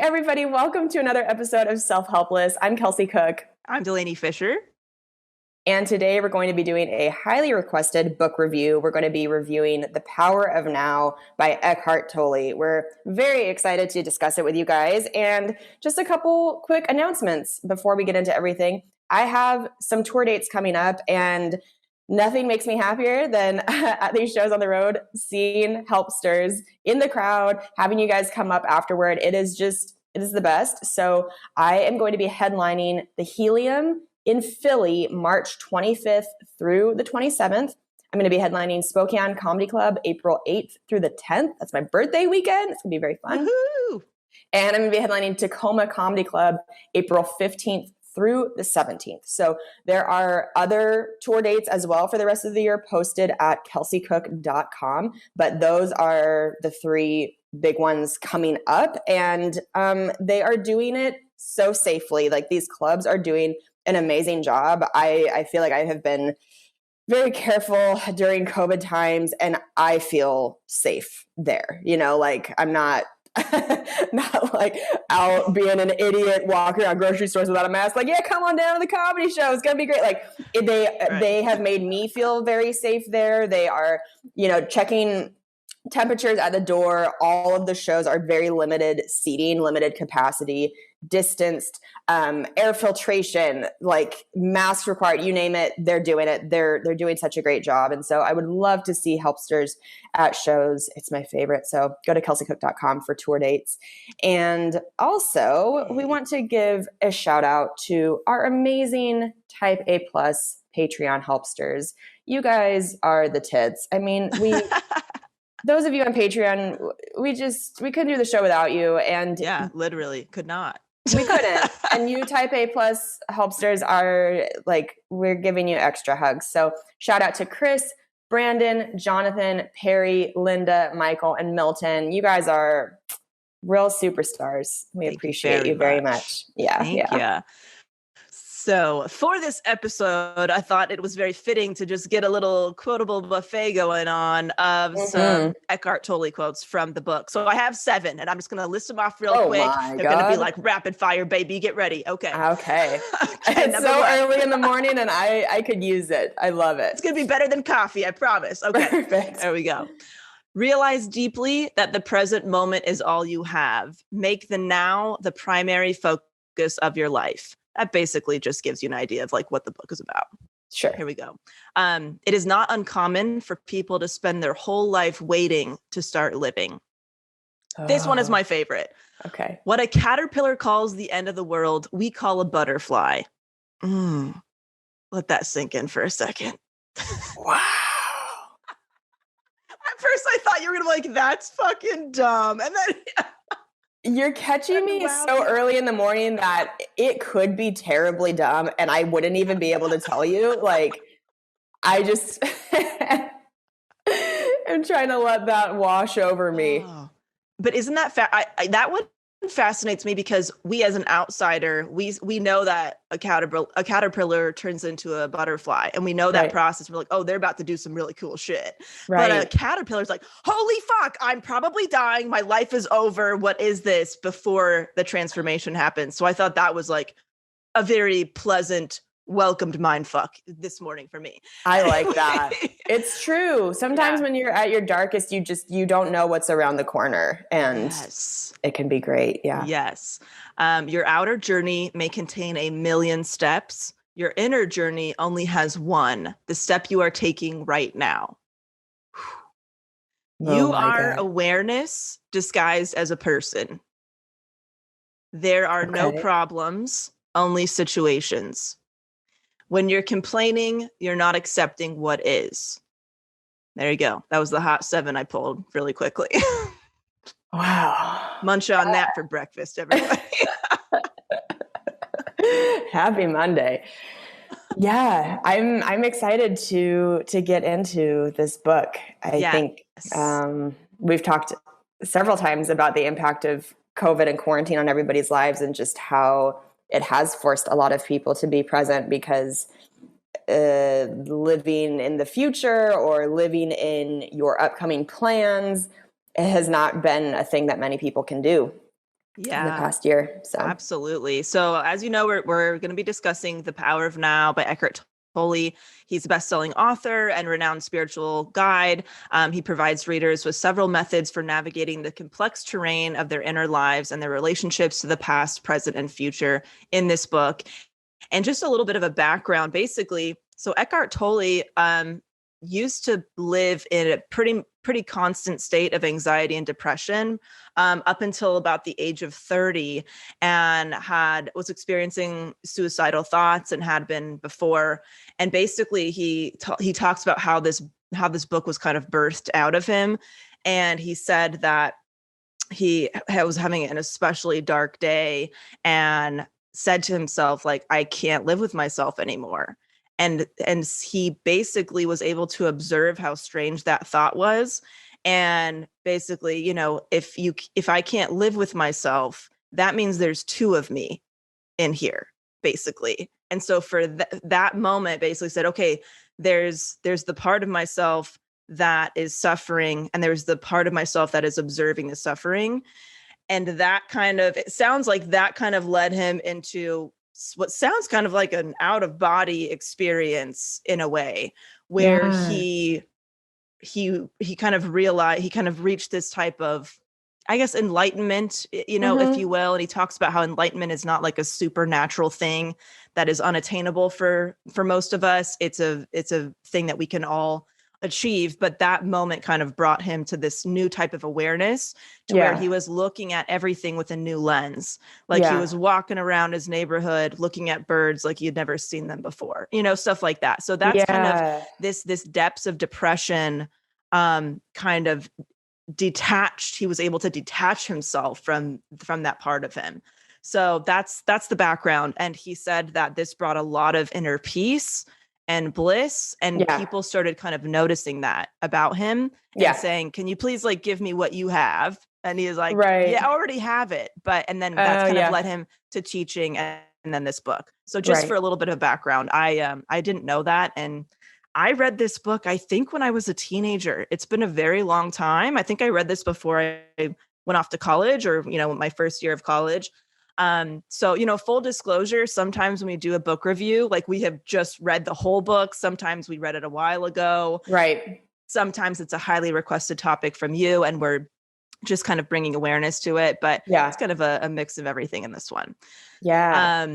everybody. Welcome to another episode of Self-Helpless. I'm Kelsey Cook. I'm Delaney Fisher. And today we're going to be doing a highly requested book review. We're going to be reviewing The Power of Now by Eckhart Tolle. We're very excited to discuss it with you guys. And just a couple quick announcements before we get into everything. I have some tour dates coming up, and nothing makes me happier than at these shows on the road, seeing helpsters in the crowd, having you guys come up afterward. It is the best. So I am going to be headlining the Helium in Philly, March 25th through the 27th. I'm going to be headlining Spokane Comedy Club, April 8th through the 10th. That's my birthday weekend. It's going to be very fun. Woohoo! And I'm going to be headlining Tacoma Comedy Club, April 15th through the 17th. So there are other tour dates as well for the rest of the year posted at kelseycook.com. But those are the three big ones coming up. And they are doing it so safely. Like, these clubs are doing an amazing job. I feel like I have been very careful during COVID times, and I feel safe there. You know, like, I'm not like out being an idiot walking around grocery stores without a mask. Like, yeah, come on down to the comedy show. It's going to be great. Like, they have made me feel very safe there. They are, checking temperatures at the door. All of the shows are very limited seating, limited capacity, distanced, air filtration, like masks required, you name it, they're doing it. They're doing such a great job. And so I would love to see helpsters at shows. It's my favorite. So go to kelseycook.com for tour dates. And also, we want to give a shout out to our amazing Type A plus Patreon helpsters. You guys are the tits. I mean, those of you on Patreon, we couldn't do the show without you. And yeah, literally could not. We couldn't. And you Type A plus helpsters are like, we're giving you extra hugs. So shout out to Chris, Brandon, Jonathan, Perry, Linda, Michael, and Milton. You guys are real superstars. We appreciate you very much. Yeah. Thank you. So for this episode, I thought it was very fitting to just get a little quotable buffet going on of some Eckhart Tolle quotes from the book. So I have 7, and I'm just going to list them off real quick. They're going to be like rapid fire, baby. Get ready. Okay. It's so early in the morning, and I could use it. I love it. It's going to be better than coffee, I promise. Okay. Perfect. There we go. Realize deeply that the present moment is all you have. Make the now the primary focus of your life. That basically just gives you an idea of like what the book is about. Sure. Here we go. It is not uncommon for people to spend their whole life waiting to start living. This one is my favorite. Okay. What a caterpillar calls the end of the world, we call a butterfly. Let that sink in for a second. Wow. At first I thought you were going to be like, that's fucking dumb. And then... You're catching me so early in the morning that it could be terribly dumb, and I wouldn't even be able to tell you. Like, I just am trying to let that wash over me. Oh. But isn't that that one fascinates me, because we as an outsider, we know that a caterpillar turns into a butterfly, and we know that process. We're like, oh, they're about to do some really cool shit. But a caterpillar's like, holy fuck, I'm probably dying. My life is over. What is this? Before the transformation happens. So I thought that was like a very pleasant, welcomed mindfuck this morning for me. I like that. It's true. Sometimes when you're at your darkest, you don't know what's around the corner, and it can be great. Yeah. Yes. Your outer journey may contain 1,000,000 steps. Your inner journey only has one, the step you are taking right now. You are awareness disguised as a person. There are no problems, only situations. When you're complaining, you're not accepting what is. There you go. That was the hot 7 I pulled really quickly. Wow. Munch on that for breakfast, everybody. Happy Monday. Yeah, I'm excited to get into this book. I think we've talked several times about the impact of COVID and quarantine on everybody's lives, and just how it has forced a lot of people to be present, because living in the future or living in your upcoming plans, it has not been a thing that many people can do. in the Yeah. past year. So Absolutely. So, as you know, we're going to be discussing The Power of Now by Eckhart Tolle. He's a best-selling author and renowned spiritual guide. He provides readers with several methods for navigating the complex terrain of their inner lives and their relationships to the past, present, and future in this book. And just a little bit of a background, basically. So Eckhart Tolle used to live in a pretty constant state of anxiety and depression up until about the age of 30, and was experiencing suicidal thoughts and had been before. And basically, he talks about how this book was kind of birthed out of him, and he said that he was having an especially dark day and said to himself, like, I can't live with myself anymore. And he basically was able to observe how strange that thought was. And basically, if I can't live with myself, that means there's two of me in here, basically. And so for that moment, basically said, okay, there's the part of myself that is suffering, and there's the part of myself that is observing the suffering. And it sounds like that kind of led him into what sounds kind of like an out of body experience in a way, where he kind of realized, he kind of reached this type of, I guess, enlightenment, if you will. And he talks about how enlightenment is not like a supernatural thing that is unattainable for most of us. It's a thing that we can all achieve. But that moment kind of brought him to this new type of awareness, to where he was looking at everything with a new lens. Like he was walking around his neighborhood, looking at birds like he'd never seen them before, stuff like that. So that's kind of this depths of depression, kind of detached. He was able to detach himself from that part of him. So that's the background. And he said that this brought a lot of inner peace and bliss, and people started kind of noticing that about him and saying, can you please like give me what you have? And he was like, yeah, I already have it. And then that's kind of led him to teaching and then this book. So just for a little bit of background, I didn't know that. And I read this book, I think, when I was a teenager. It's been a very long time. I think I read this before I went off to college, or, my first year of college. So, full disclosure, sometimes when we do a book review, like, we have just read the whole book. Sometimes we read it a while ago. Right. Sometimes it's a highly requested topic from you, and we're just kind of bringing awareness to it. But it's kind of a mix of everything in this one. Yeah.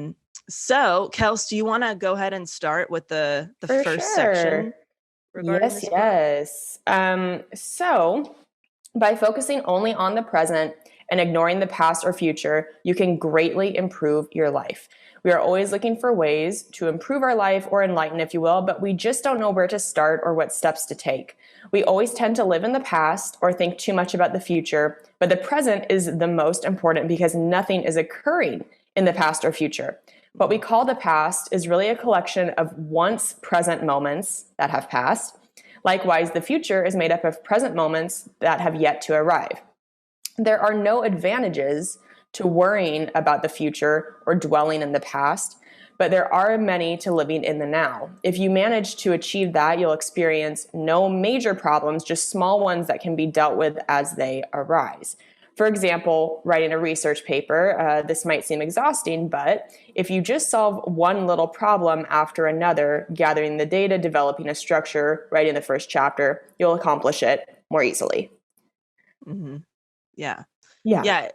So, Kels, do you want to go ahead and start with the first section regarding this book? Yes. So by focusing only on the present and ignoring the past or future, you can greatly improve your life. We are always looking for ways to improve our life, or enlighten, if you will, but we just don't know where to start or what steps to take. We always tend to live in the past or think too much about the future, but the present is the most important, because nothing is occurring in the past or future. What we call the past is really a collection of once present moments that have passed. Likewise, the future is made up of present moments that have yet to arrive. There are no advantages to worrying about the future or dwelling in the past, but there are many to living in the now. If you manage to achieve that, you'll experience no major problems, just small ones that can be dealt with as they arise. For example, writing a research paper, this might seem exhausting, but if you just solve one little problem after another, gathering the data, developing a structure, writing the first chapter, you'll accomplish it more easily. Mm-hmm. Yeah.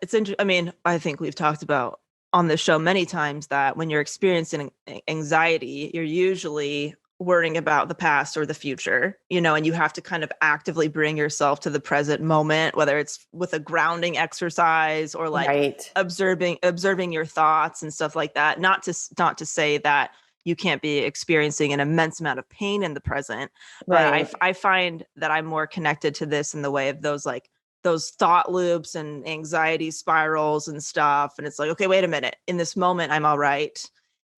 It's interesting. I mean, I think we've talked about on this show many times that when you're experiencing anxiety, you're usually worrying about the past or the future, and you have to kind of actively bring yourself to the present moment, whether it's with a grounding exercise or like observing your thoughts and stuff like that. Not to say that you can't be experiencing an immense amount of pain in the present, but I find that I'm more connected to this in the way of those thought loops and anxiety spirals and stuff. And it's like, okay, wait a minute. In this moment, I'm all right.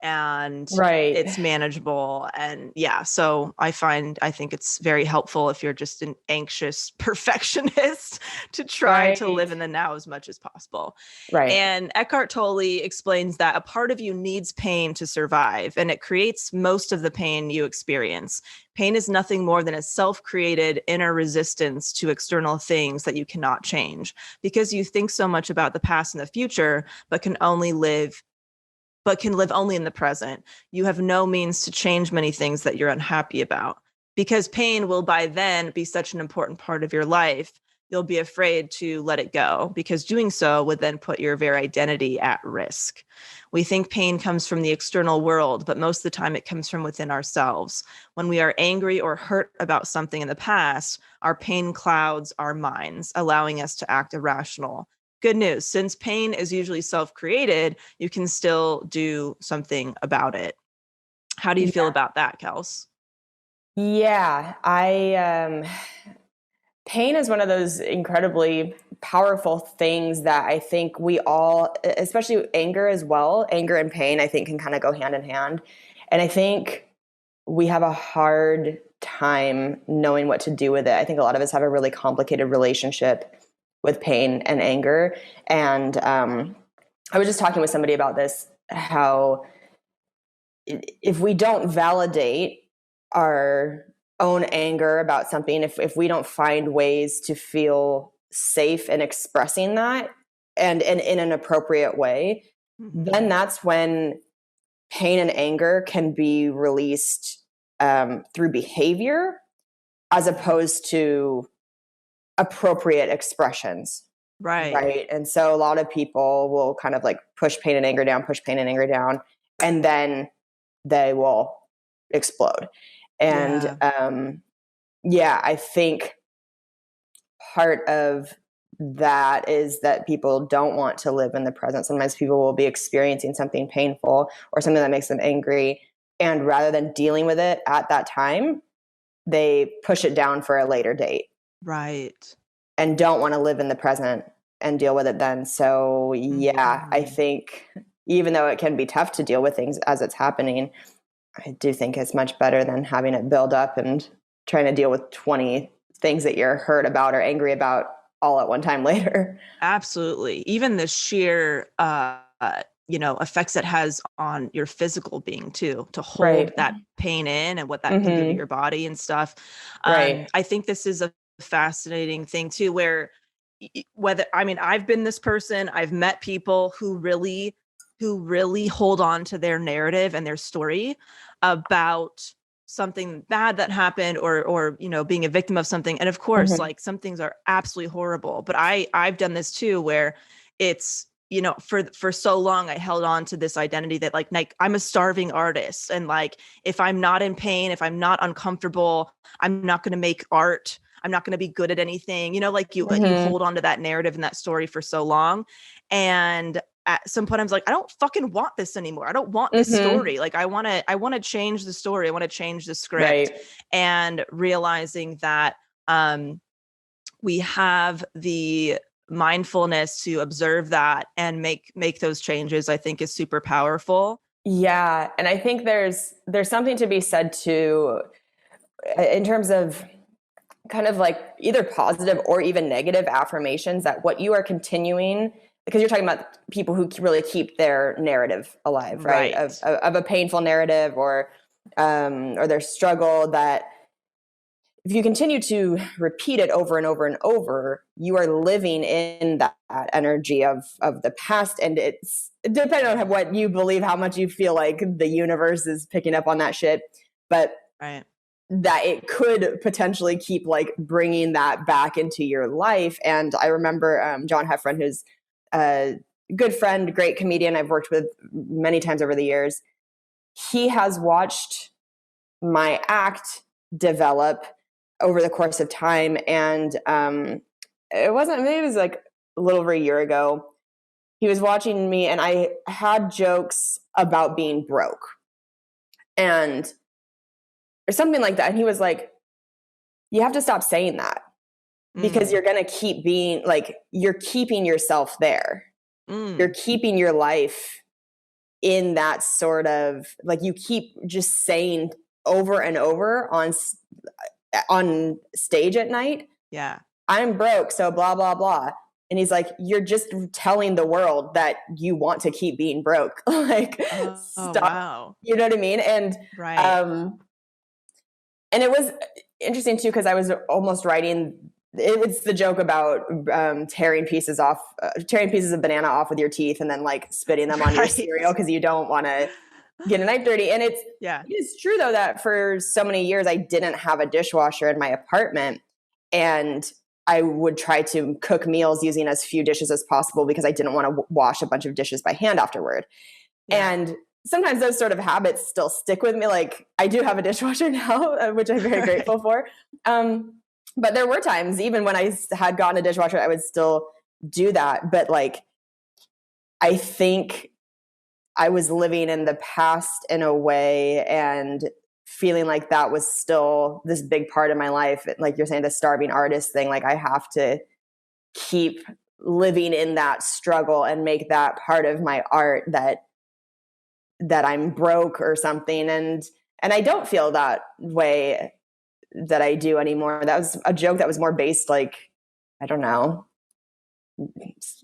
and Right. it's manageable. And yeah, so I think it's very helpful if you're just an anxious perfectionist to try to live in the now as much as possible. Right. And Eckhart Tolle explains that a part of you needs pain to survive, and it creates most of the pain you experience. Pain is nothing more than a self-created inner resistance to external things that you cannot change, because you think so much about the past and the future, but can live only in the present. You have no means to change many things that you're unhappy about. Because pain will by then be such an important part of your life, you'll be afraid to let it go, because doing so would then put your very identity at risk. We think pain comes from the external world, but most of the time it comes from within ourselves. When we are angry or hurt about something in the past, our pain clouds our minds, allowing us to act irrational. Good news, since pain is usually self-created, you can still do something about it. How do you feel about that, Kels? Yeah, pain is one of those incredibly powerful things that I think we all, especially anger as well, anger and pain, I think can kind of go hand in hand. And I think we have a hard time knowing what to do with it. I think a lot of us have a really complicated relationship with pain and anger. And I was just talking with somebody about this, how if we don't validate our own anger about something, if we don't find ways to feel safe in expressing that and in an appropriate way, then that's when pain and anger can be released through behavior as opposed to appropriate expressions. Right. And so a lot of people will kind of like push pain and anger down, and then they will explode. And I think part of that is that people don't want to live in the present. Sometimes people will be experiencing something painful or something that makes them angry, and rather than dealing with it at that time, they push it down for a later date. Right. And don't want to live in the present and deal with it then. So I think even though it can be tough to deal with things as it's happening, I do think it's much better than having it build up and trying to deal with 20 things that you're hurt about or angry about all at one time later. Absolutely. Even the sheer effects it has on your physical being too, to hold that pain in and what that can do to your body and stuff. I think this is a fascinating thing too, where I've been this person, I've met people who really hold on to their narrative and their story about something bad that happened, or being a victim of something. And of course, like, some things are absolutely horrible, but I've done this too, where it's, for so long I held on to this identity that like I'm a starving artist, and like, if I'm not in pain, if I'm not uncomfortable, I'm not going to make art, I'm not going to be good at anything, you hold on to that narrative and that story for so long. And at some point I was like, I don't fucking want this anymore. I don't want this story. Like, I want to change the story. I want to change the script. And realizing that we have the mindfulness to observe that and make those changes, I think is super powerful. Yeah. And I think there's something to be said too, in terms of kind of like either positive or even negative affirmations, that what you are continuing, because you're talking about people who really keep their narrative alive, right? Of a painful narrative or their struggle, that if you continue to repeat it over and over and over, you are living in that energy of the past. And it's depending on what you believe, how much you feel like the universe is picking up on that shit. But that it could potentially keep like bringing that back into your life. And I remember John Heffron, who's a good friend, great comedian I've worked with many times over the years. He has watched my act develop over the course of time. And it was like a little over a year ago. He was watching me and I had jokes about being broke and or something like that. And he was like, you have to stop saying that, because you're going to keep being like, you're keeping yourself there. You're keeping your life in that sort of, like, you keep just saying over and over on stage at night, yeah, I'm broke, so blah, blah, blah. And he's like, you're just telling the world that you want to keep being broke. Like, oh stop. wow, You know what I mean? right, And it was interesting too, because I was almost writing, it's the joke about tearing pieces of banana off with your teeth and then like spitting them on your right, cereal because you don't want to get a knife dirty. And yeah, it's true though that for so many years I didn't have a dishwasher in my apartment, and I would try to cook meals using as few dishes as possible because I didn't want to wash a bunch of dishes by hand afterward. yeah. And sometimes those sort of habits still stick with me. Like, I do have a dishwasher now, which I'm very grateful for. But there were times, even when I had gotten a dishwasher, I would still do that. But like, I think I was living in the past in a way and feeling like that was still this big part of my life. Like you're saying, the starving artist thing, like I have to keep living in that struggle and make that part of my art, that I'm broke or something. And I don't feel that way that I do anymore. That was a joke that was more based, like, I don't know, a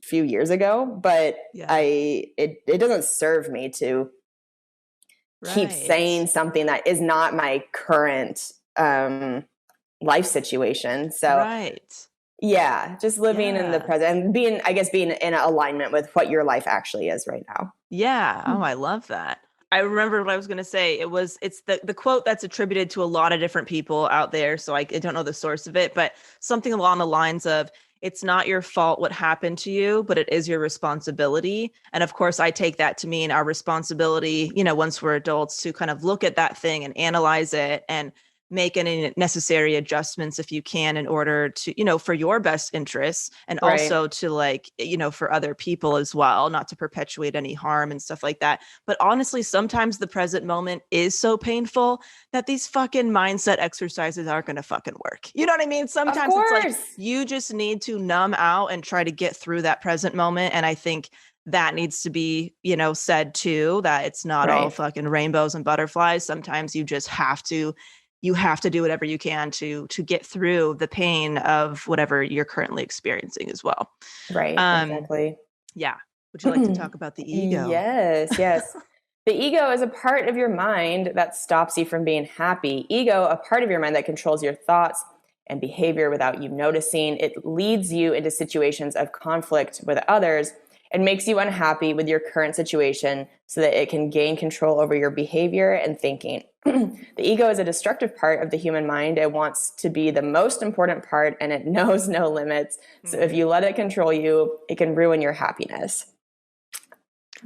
few years ago, but Yeah. it doesn't serve me to keep saying something that is not my current life situation. So right. yeah, just living in the present and being in alignment with what your life actually is right now. Yeah. Oh, I love that. I remember what I was going to say. It's the quote that's attributed to a lot of different people out there. So I don't know the source of it, but something along the lines of, it's not your fault what happened to you, but it is your responsibility. And of course, I take that to mean our responsibility, once we're adults, to kind of look at that thing and analyze it and make any necessary adjustments if you can, in order to, for your best interests, and also to, like, for other people as well, not to perpetuate any harm and stuff like that. But honestly, sometimes the present moment is so painful that these fucking mindset exercises aren't going to fucking work. You know what I mean? Sometimes it's like you just need to numb out and try to get through that present moment. And I think that needs to be, said too, that it's not all fucking rainbows and butterflies. Sometimes you just have to do whatever you can to get through the pain of whatever you're currently experiencing as well. Right. Exactly. Yeah. Would you like to talk about the ego? Yes. The ego is a part of your mind that stops you from being happy. Ego, a part of your mind that controls your thoughts and behavior without you noticing. It leads you into situations of conflict with others and makes you unhappy with your current situation so that it can gain control over your behavior and thinking. The ego is a destructive part of the human mind. It wants to be the most important part, and it knows no limits. So if you let it control you, it can ruin your happiness.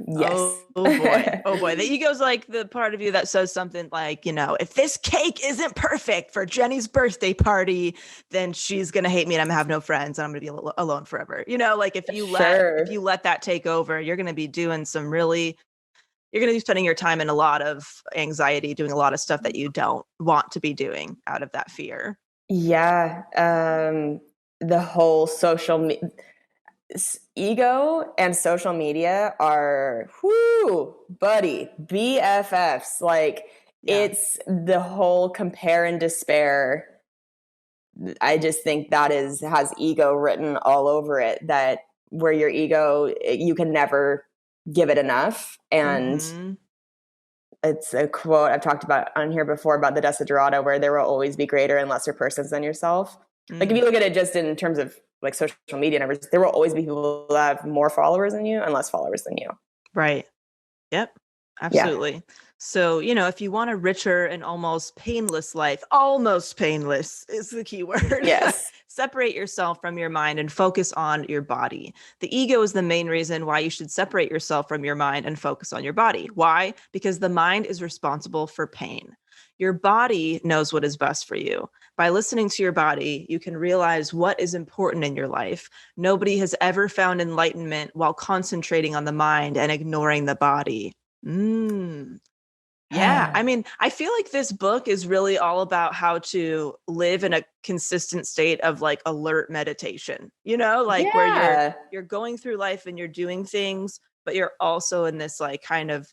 Yes. Oh boy. The ego's like the part of you that says something like, if this cake isn't perfect for Jenny's birthday party, then she's going to hate me and I'm going to have no friends and I'm going to be alone forever. Like if you let that take over, you're going to be doing you're going to be spending your time in a lot of anxiety, doing a lot of stuff that you don't want to be doing out of that fear. Yeah. The whole ego and social media are, buddy, BFFs. Like, it's the whole compare and despair. I just think that has ego written all over it, that where your ego, you can never give it enough. And it's a quote I've talked about on here before about the Desiderata, where there will always be greater and lesser persons than yourself. Like, if you look at it just in terms of like social media and everything, there will always be people that have more followers than you and less followers than you. Right. Yep. Absolutely. Yeah. So, if you want a richer and almost painless life, almost painless is the key word. Yes. Separate yourself from your mind and focus on your body. The ego is the main reason why you should separate yourself from your mind and focus on your body. Why? Because the mind is responsible for pain. Your body knows what is best for you. By listening to your body, you can realize what is important in your life. Nobody has ever found enlightenment while concentrating on the mind and ignoring the body. Yeah. I mean, I feel like this book is really all about how to live in a consistent state of like alert meditation, where you're going through life and you're doing things, but you're also in this like kind of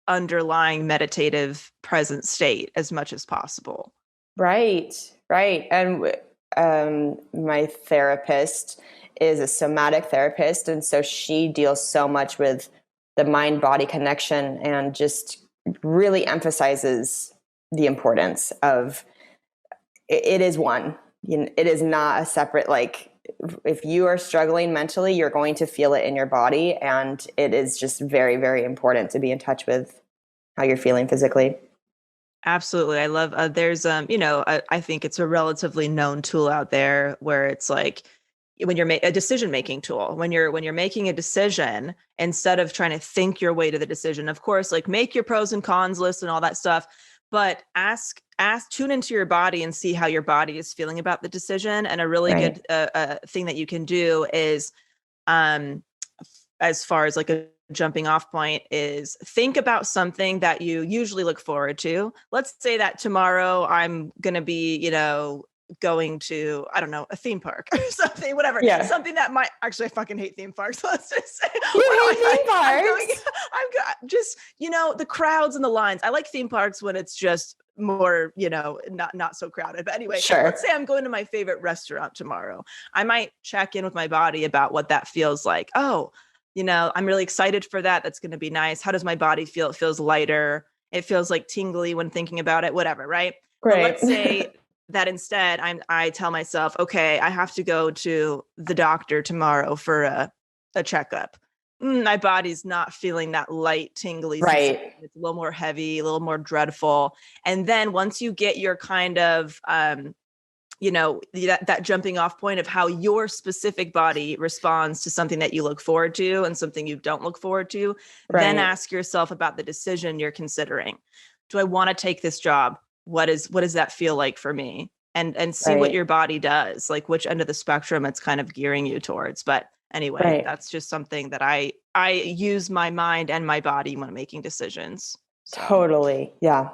underlying meditative present state as much as possible. Right, right. And my therapist is a somatic therapist. And so she deals so much with the mind body connection and just really emphasizes the importance of it is one. It is not a separate, like, if you are struggling mentally, you're going to feel it in your body. And it is just very, very important to be in touch with how you're feeling physically. Absolutely. I love, there's, I think it's a relatively known tool out there where it's like, when you're a decision making tool, when you're making a decision, instead of trying to think your way to the decision, of course, like make your pros and cons list and all that stuff, but tune into your body and see how your body is feeling about the decision. And a really good thing that you can do is, as far as like a jumping off point, is think about something that you usually look forward to. Let's say that tomorrow I'm going to be, going to, I don't know, a theme park or something, whatever. Yeah. Something that might, actually, I fucking hate theme parks. Let's just say. You hate theme parks? I'm just, the crowds and the lines. I like theme parks when it's just more, not so crowded. But anyway, sure. Let's say I'm going to my favorite restaurant tomorrow. I might check in with my body about what that feels like. Oh, I'm really excited for that. That's going to be nice. How does my body feel? It feels lighter. It feels like tingly when thinking about it, whatever. Right. Great. But let's say that instead I tell myself, okay, I have to go to the doctor tomorrow for a checkup. My body's not feeling that light, tingly. Right. It's a little more heavy, a little more dreadful. And then once you get your kind of, that jumping off point of how your specific body responds to something that you look forward to and something you don't look forward to, then ask yourself about the decision you're considering. Do I want to take this job? What does that feel like for me? And see what your body does, like which end of the spectrum it's kind of gearing you towards. But anyway, that's just something that I use my mind and my body when making decisions. So. Totally. Yeah.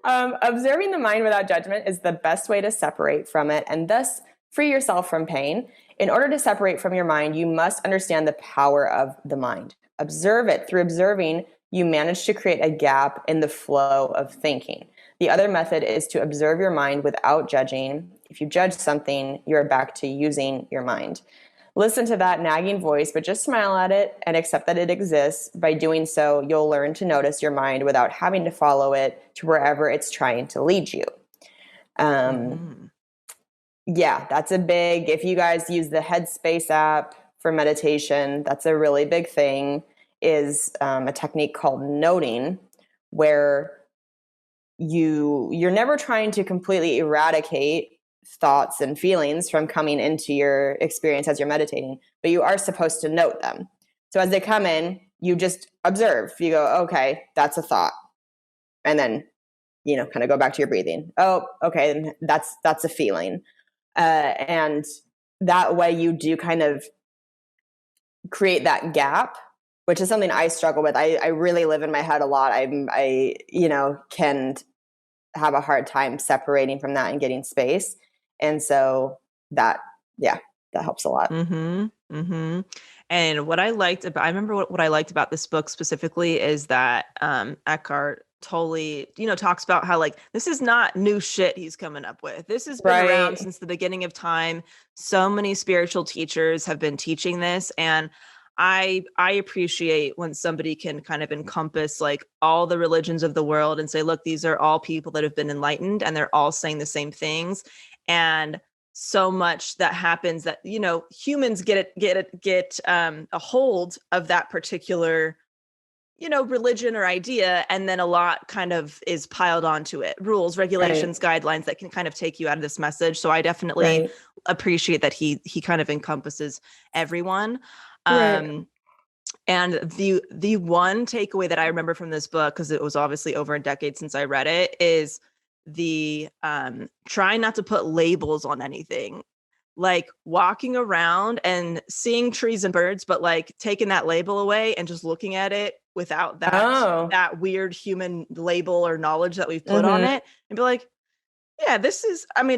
Observing the mind without judgment is the best way to separate from it and thus free yourself from pain. In order to separate from your mind, you must understand the power of the mind. Observe it. Through observing, you manage to create a gap in the flow of thinking. The other method is to observe your mind without judging. If you judge something, you're back to using your mind. Listen to that nagging voice, but just smile at it and accept that it exists. By doing so, you'll learn to notice your mind without having to follow it to wherever it's trying to lead you. Yeah, that's a big, if you guys use the Headspace app for meditation, that's a really big thing, is a technique called noting, where you're never trying to completely eradicate thoughts and feelings from coming into your experience as you're meditating, but you are supposed to note them. So as they come in, you just observe. You go, okay, that's a thought. And then, kind of go back to your breathing. Oh, okay, that's a feeling. And that way you do kind of create that gap, which is something I struggle with. I really live in my head a lot. I can have a hard time separating from that and getting space. And so that helps a lot. Mm-hmm. Mm-hmm. And I remember what I liked about this book specifically is that Eckhart Tolle, talks about how like, this is not new shit he's coming up with. This has been around since the beginning of time. So many spiritual teachers have been teaching this. And I appreciate when somebody can kind of encompass like all the religions of the world and say, look, these are all people that have been enlightened and they're all saying the same things. And so much that happens that, humans get a hold of that particular, religion or idea. And then a lot kind of is piled onto it. Rules, regulations, guidelines that can kind of take you out of this message. So I definitely appreciate that he kind of encompasses everyone. And the one takeaway that I remember from this book, because it was obviously over a decade since I read it, is the trying not to put labels on anything, like walking around and seeing trees and birds, but like taking that label away and just looking at it without that weird human label or knowledge that we've put on it, and be like, yeah,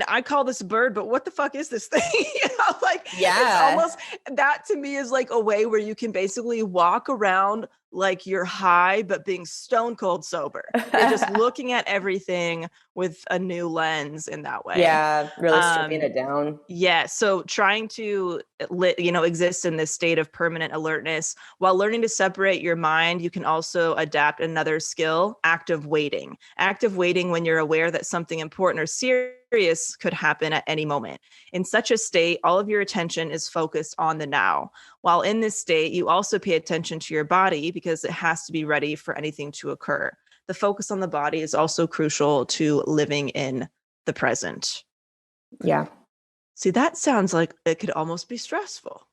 I call this a bird, but what the fuck is this thing? It's almost, that to me is like a way where you can basically walk around like you're high, but being stone cold sober. You're just looking at everything with a new lens in that way. Yeah, really stripping it down. Yeah. So trying to, exist in this state of permanent alertness while learning to separate your mind, you can also adapt another skill, active waiting. Active waiting when you're aware that something important or serious could happen at any moment. In such a state, all of your attention is focused on the now. While in this state, you also pay attention to your body because it has to be ready for anything to occur. The focus on the body is also crucial to living in the present. Yeah. See, that sounds like it could almost be stressful.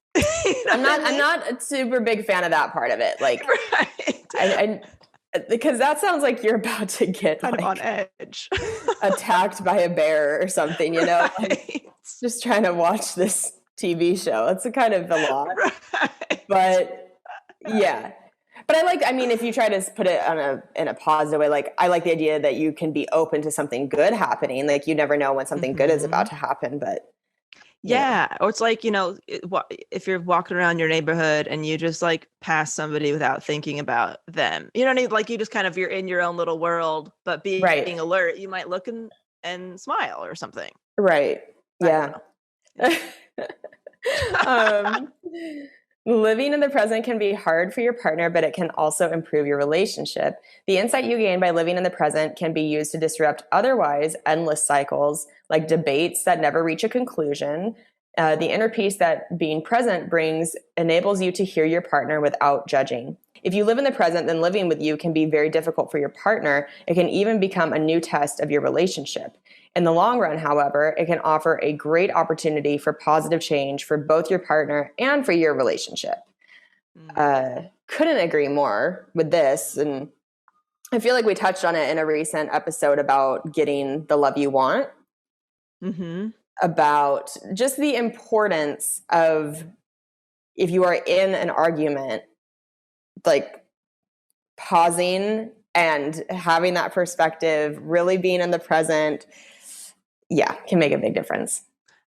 I'm not a super big fan of that part of it. Like, right. Because that sounds like you're about to get kind of on edge, attacked by a bear or something, Right. Like, just trying to watch this TV show. It's a kind of a lot, Right. But yeah. But if you try to put it in a positive way, like I like the idea that you can be open to something good happening. Like you never know when something good is about to happen, but yeah. Or it's like, if you're walking around your neighborhood and you just like pass somebody without thinking about them, you know what I mean? Like you just kind of, you're in your own little world, but being alert, you might look and smile or something. Right. Yeah. Living in the present can be hard for your partner, but it can also improve your relationship. The insight you gain by living in the present can be used to disrupt otherwise endless cycles, like debates that never reach a conclusion. The inner peace that being present brings enables you to hear your partner without judging. If you live in the present, then living with you can be very difficult for your partner. It can even become a new test of your relationship. In the long run, however, it can offer a great opportunity for positive change for both your partner and for your relationship. Couldn't agree more with this. And I feel like we touched on it in a recent episode about getting the love you want, about just the importance of, if you are in an argument, like pausing and having that perspective, really being in the present, can make a big difference.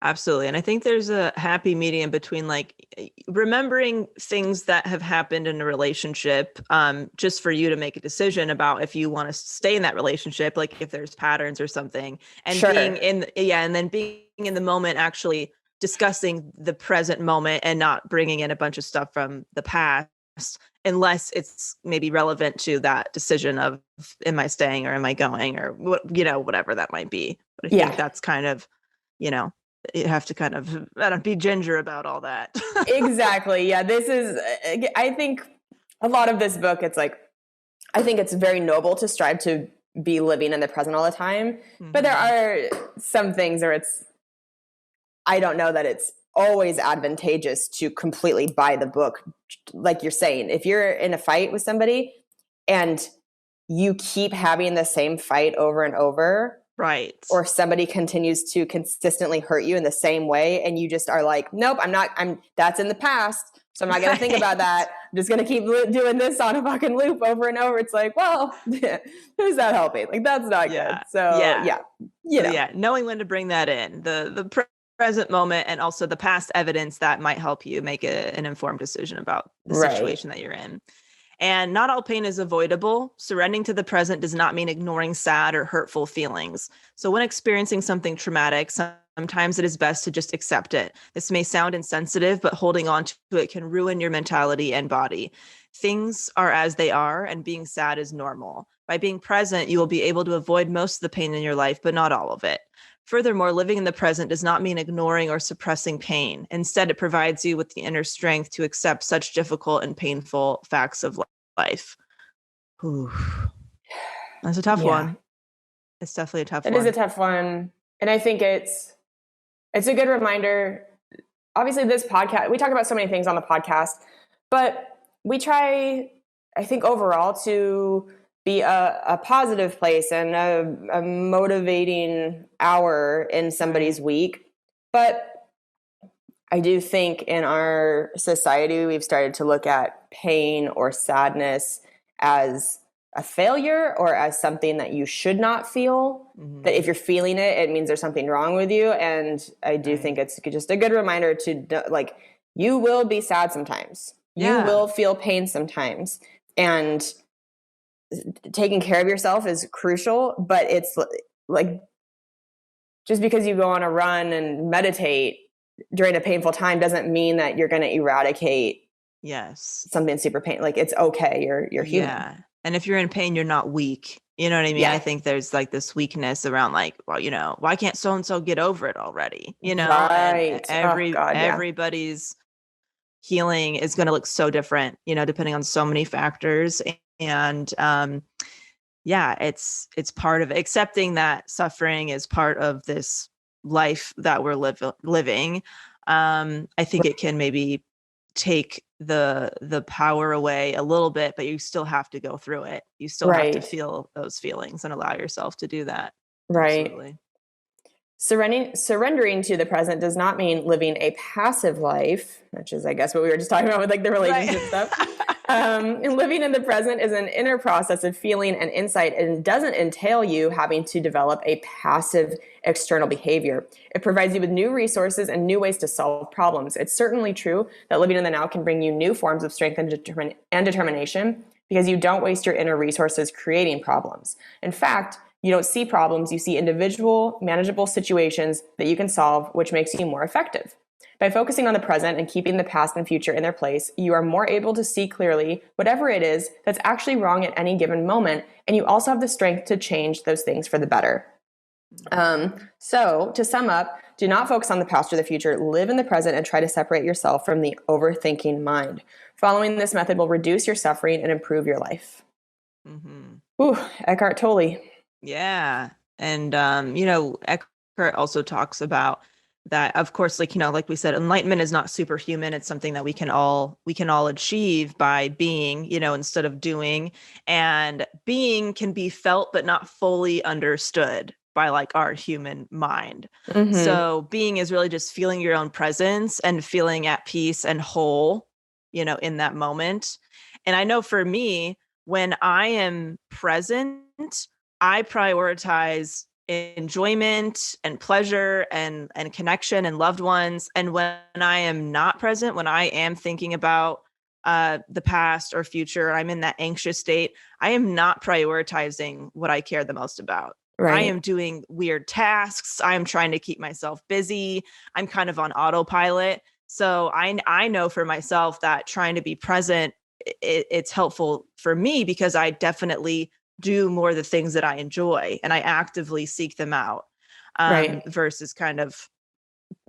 Absolutely. And I think there's a happy medium between like remembering things that have happened in a relationship, just for you to make a decision about if you want to stay in that relationship, like if there's patterns or something, and being and then being in the moment, actually discussing the present moment and not bringing in a bunch of stuff from the past, unless it's maybe relevant to that decision of, am I staying or am I going, or whatever that might be. But I think that's kind of, you have to kind of be ginger about all that. Exactly. Yeah. This is, I think a lot of this book, it's like, I think it's very noble to strive to be living in the present all the time. But there are some things where I don't know that it's always advantageous to completely buy the book. Like you're saying, if you're in a fight with somebody and you keep having the same fight over and over, right, or somebody continues to consistently hurt you in the same way, and you just are like, nope, that's in the past, so I'm not going to think about that. I'm just going to keep doing this on a fucking loop over and over. It's like, well, who's that helping? Like, that's not good. So knowing when to bring that in, the present moment, and also the past evidence that might help you make an informed decision about the situation that you're in. And not all pain is avoidable. Surrendering to the present does not mean ignoring sad or hurtful feelings. So when experiencing something traumatic, sometimes it is best to just accept it. This may sound insensitive, but holding on to it can ruin your mentality and body. Things are as they are, and being sad is normal. By being present, you will be able to avoid most of the pain in your life, but not all of it. Furthermore, living in the present does not mean ignoring or suppressing pain. Instead, it provides you with the inner strength to accept such difficult and painful facts of life. Ooh. That's a tough one. It's definitely a tough one. It is a tough one. And I think it's a good reminder. Obviously, this podcast, we talk about so many things on the podcast, but we try, I think, overall to be a positive place and a motivating hour in somebody's week. But I do think in our society, we've started to look at pain or sadness as a failure or as something that you should not feel. That if you're feeling it, it means there's something wrong with you. And I do think it's just a good reminder to, like, you will be sad sometimes. You will feel pain sometimes. And taking care of yourself is crucial, but it's like, just because you go on a run and meditate during a painful time doesn't mean that you're going to eradicate something super pain. Like, it's okay. You're human. Yeah. And if you're in pain, you're not weak. You know what I mean? Yeah. I think there's like this weakness around like, well, you know, why can't so-and-so get over it already? You know, Right. and God, everybody's healing is going to look so different, you know, depending on so many factors. And yeah, it's part of accepting that suffering is part of this life that we're living. I think it can maybe take the power away a little bit, but you still have to go through it. You still have to feel those feelings and allow yourself to do that. Right. Absolutely. Surrendering to the present does not mean living a passive life, which is, I guess, what we were just talking about with like the relationship stuff. And living in the present is an inner process of feeling and insight, and doesn't entail you having to develop a passive external behavior. It provides you with new resources and new ways to solve problems. It's certainly true that living in the now can bring you new forms of strength and determination, because you don't waste your inner resources creating problems. In fact, you don't see problems, you see individual, manageable situations that you can solve, which makes you more effective. By focusing on the present and keeping the past and future in their place, you are more able to see clearly whatever it is that's actually wrong at any given moment, and you also have the strength to change those things for the better. So, to sum up, do not focus on the past or the future. Live in the present and try to separate yourself from the overthinking mind. Following this method will reduce your suffering and improve your life. Ooh, Eckhart Tolle. Yeah. And, you know, Eckhart also talks about that, of course, like, you know, like we said, enlightenment is not superhuman. It's something that we can all achieve by being, you know, instead of doing. And being can be felt, but not fully understood by like our human mind. So being is really just feeling your own presence and feeling at peace and whole, you know, in that moment. And I know for me, when I am present, I prioritize enjoyment and pleasure and connection and loved ones. And when I am not present, when I am thinking about the past or future, I'm in that anxious state, I am not prioritizing what I care the most about. Right. I am doing weird tasks. I am trying to keep myself busy. I'm kind of on autopilot. So I know for myself that trying to be present, it's helpful for me, because I definitely do more of the things that I enjoy and I actively seek them out, versus kind of,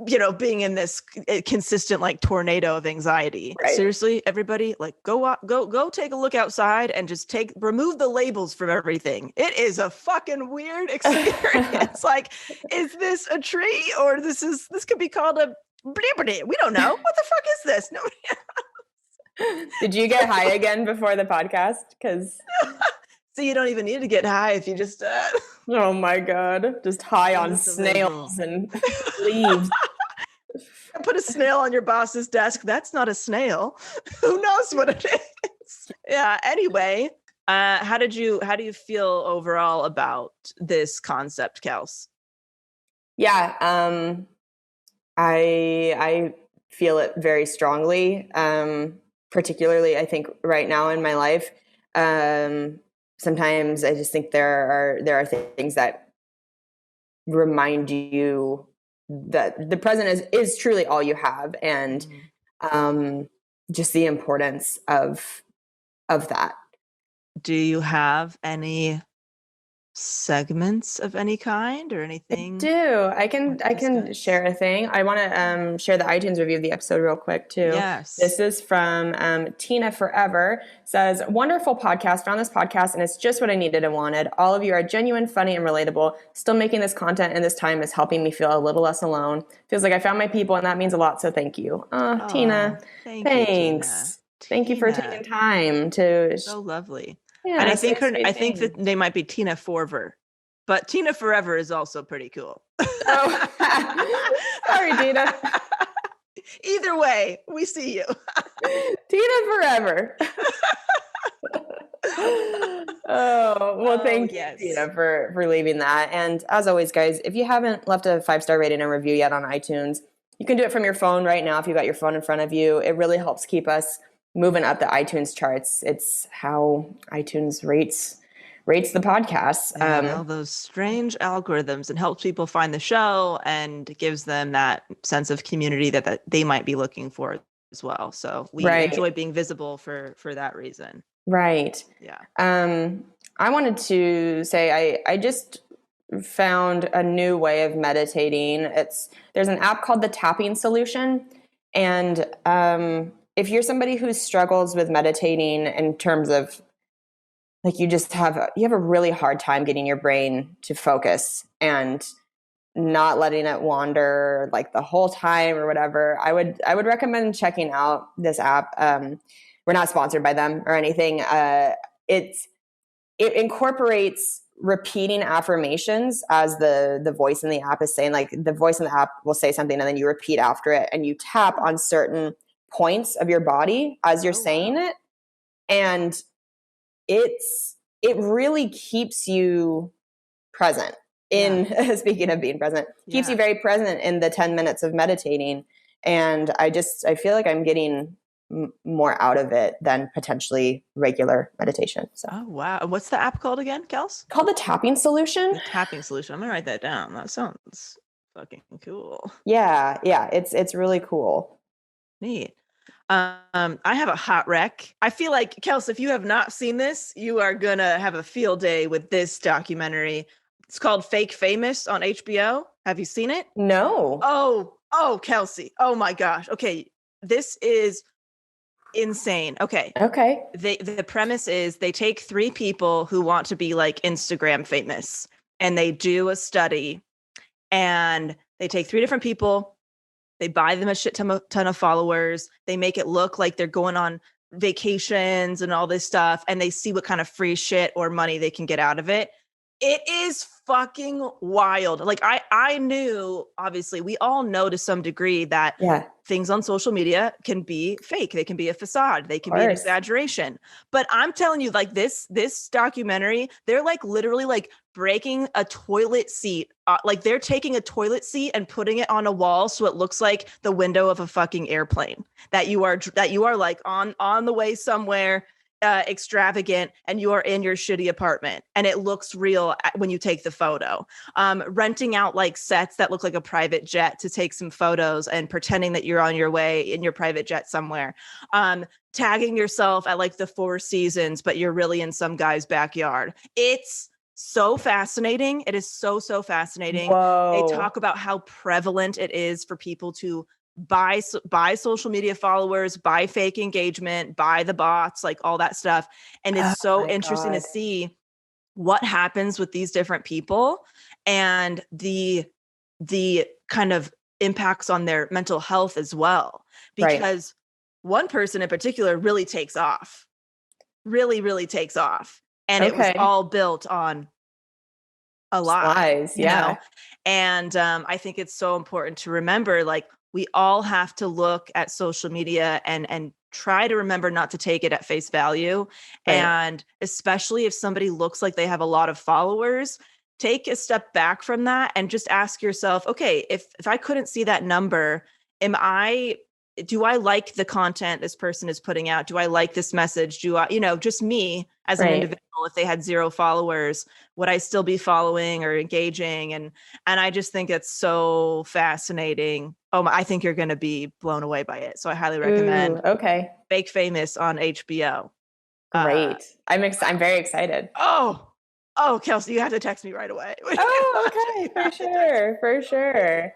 you know, being in this consistent like tornado of anxiety. Seriously, everybody, like go take a look outside and just remove the labels from everything. It is a fucking weird experience. Like, is this a tree, or this could be called a we don't know. What the fuck is this? Nobody else. Did you get high again before the podcast? Because so you don't even need to get high if you just oh my God, just high on snails and leaves. Put a snail on your boss's desk. That's not a snail. Who knows what it is? Yeah. Anyway, how do you feel overall about this concept, Kels? Yeah, I feel it very strongly. Particularly, I think right now in my life, sometimes I just think there are things that remind you that the present is truly all you have, and just the importance of that. Do you have any segments of any kind or anything? I can share a thing. I want to share the iTunes review of the episode real quick too. Yes. This is from Tina Forever. Says, wonderful podcast. Found this podcast and it's just what I needed and wanted. All of you are genuine, funny, and relatable. Still making this content in this time is helping me feel a little less alone. Feels like I found my people, and that means a lot. So thank you. Tina. Thanks. You, Tina. Thank you for taking time to. So lovely. Yeah, and I think that they might be Tina Forever, but Tina Forever is also pretty cool. Oh, sorry, Tina. Either way, we see you. Tina Forever. Oh, well, thank you, Tina, for leaving that. And as always, guys, if you haven't left a 5-star rating and review yet on iTunes, you can do it from your phone right now if you've got your phone in front of you. It really helps keep us moving up the iTunes charts. It's how iTunes rates the podcast. All those strange algorithms, and helps people find the show and gives them that sense of community that they might be looking for as well. So we enjoy being visible for that reason. Right. Yeah. I wanted to say I just found a new way of meditating. There's an app called the Tapping Solution, and if you're somebody who struggles with meditating in terms of like you have a really hard time getting your brain to focus and not letting it wander like the whole time or whatever, I would recommend checking out this app. We're not sponsored by them or anything. It incorporates repeating affirmations as the voice in the app is saying. Like the voice in the app will say something and then you repeat after it, and you tap on certain points of your body as you're saying it. And it really keeps you present in speaking of being present, keeps you very present in the 10 minutes of meditating. And I feel like I'm getting more out of it than potentially regular meditation. So. Oh, wow. What's the app called again, Kels? Called the Tapping Solution. The Tapping Solution. I'm going to write that down. That sounds fucking cool. Yeah. It's really cool. Neat. I have a hot rec. I feel like, Kels, if you have not seen this, you are going to have a field day with this documentary. It's called Fake Famous on HBO. Have you seen it? No. Oh, Kelsey. Oh my gosh. Okay. This is insane. Okay. The premise is they take 3 people who want to be like Instagram famous, and they do a study, and they take 3 different people. They buy them a shit ton of followers. They make it look like they're going on vacations and all this stuff, and they see what kind of free shit or money they can get out of it. It is fucking wild. Like I knew, obviously, we all know to some degree that things on social media can be fake. They can be a facade. They can be an exaggeration. But I'm telling you, like this documentary, they're like literally like breaking a toilet seat. Like they're taking a toilet seat and putting it on a wall so it looks like the window of a fucking airplane that you are like on the way somewhere. Extravagant, and you are in your shitty apartment and it looks real when you take the photo. Renting out like sets that look like a private jet to take some photos and pretending that you're on your way in your private jet somewhere. Tagging yourself at like the Four Seasons, but you're really in some guy's backyard. It's so fascinating. It is so fascinating. Whoa. They talk about how prevalent it is for people to buy social media followers, buy fake engagement, buy the bots, like all that stuff. And it's so interesting to see what happens with these different people and the kind of impacts on their mental health as well. Because one person in particular really takes off, really takes off. And it was all built on a lie, you know? And I think it's so important to remember, like, we all have to look at social media and try to remember not to take it at face value. And especially if somebody looks like they have a lot of followers, take a step back from that and just ask yourself, okay, if I couldn't see that number, do I like the content this person is putting out? Do I like this message? Do I, just me as an individual, if they had 0 followers, would I still be following or engaging? And I just think it's so fascinating. I think you're going to be blown away by it. So I highly recommend Fake Famous on HBO. Great. I'm very excited. Oh, Kelsey, you have to text me right away. Okay. For sure.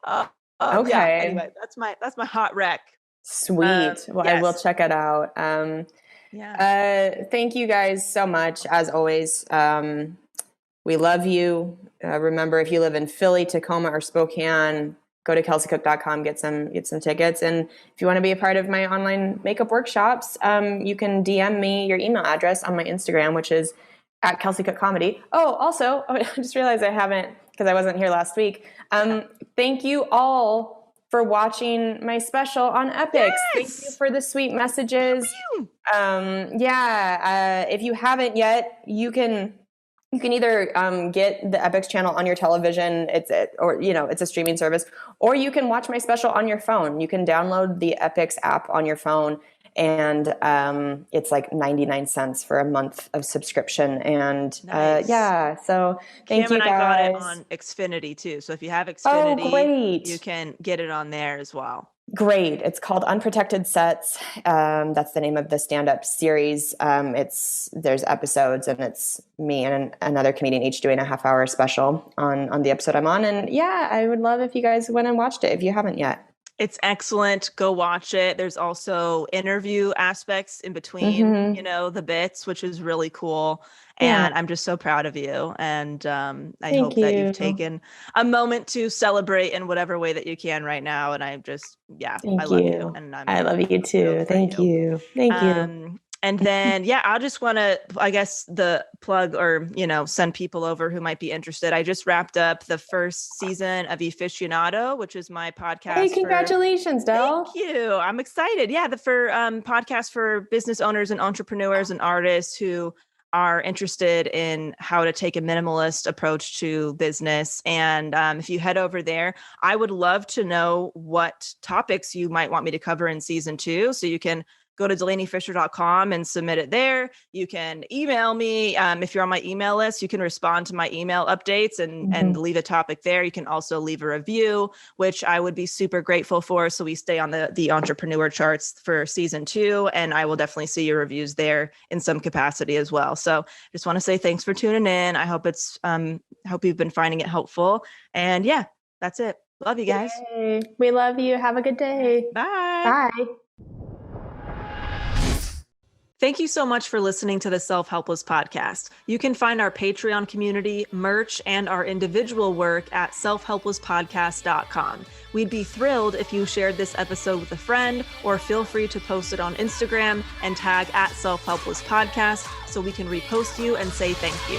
Yeah, anyway, that's my hot rec. Sweet. I will check it out. Thank you guys so much. As always, we love you. Remember, if you live in Philly, Tacoma, or Spokane, go to kelseycook.com, get some tickets. And if you want to be a part of my online makeup workshops, you can DM me your email address on my Instagram, which is at Kelsey Cook Comedy. Oh, also, I just realized I haven't, because I wasn't here last week. Thank you all for watching my special on Epics. Thank you for the sweet messages. If you haven't yet, you can either get the Epics channel on your television, it's a streaming service, or you can watch my special on your phone. You can download the Epics app on your phone and it's like 99 cents for a month of subscription. And Nice. so thank Kim you and I got it guys. on Xfinity too. So if you have Xfinity, great. you can get it on there as well. Great. It's called Unprotected Sets. That's the name of the stand-up series. There's episodes, and it's me and another comedian each doing a half-hour special on the episode I'm on. And I would love if you guys went and watched it if you haven't yet. It's excellent. Go watch it. There's also interview aspects in between, the bits, which is really cool. And I'm just so proud of you. And I hope that you've taken a moment to celebrate in whatever way that you can right now. And I just, I love you. And I love you too. Thank you. Thank you. And then, I just want to, I guess, the plug or, send people over who might be interested. I just wrapped up the first season of Aficionado, which is my podcast. Hey, congratulations, Del. Thank you. I'm excited. Yeah, for podcast for business owners and entrepreneurs and artists who are interested in how to take a minimalist approach to business. And if you head over there, I would love to know what topics you might want me to cover in season 2. So you can go to DelaneyFisher.com and submit it there. You can email me. If you're on my email list, you can respond to my email updates and leave a topic there. You can also leave a review, which I would be super grateful for. So we stay on the entrepreneur charts for season 2. And I will definitely see your reviews there in some capacity as well. So just want to say thanks for tuning in. I hope hope you've been finding it helpful. And that's it. Love you guys. Yay. We love you. Have a good day. Bye. Bye. Thank you so much for listening to the Self-Helpless podcast. You can find our Patreon community, merch, and our individual work at selfhelplesspodcast.com. We'd be thrilled if you shared this episode with a friend, or feel free to post it on Instagram and tag at Self-Helpless Podcast so we can repost you and say thank you.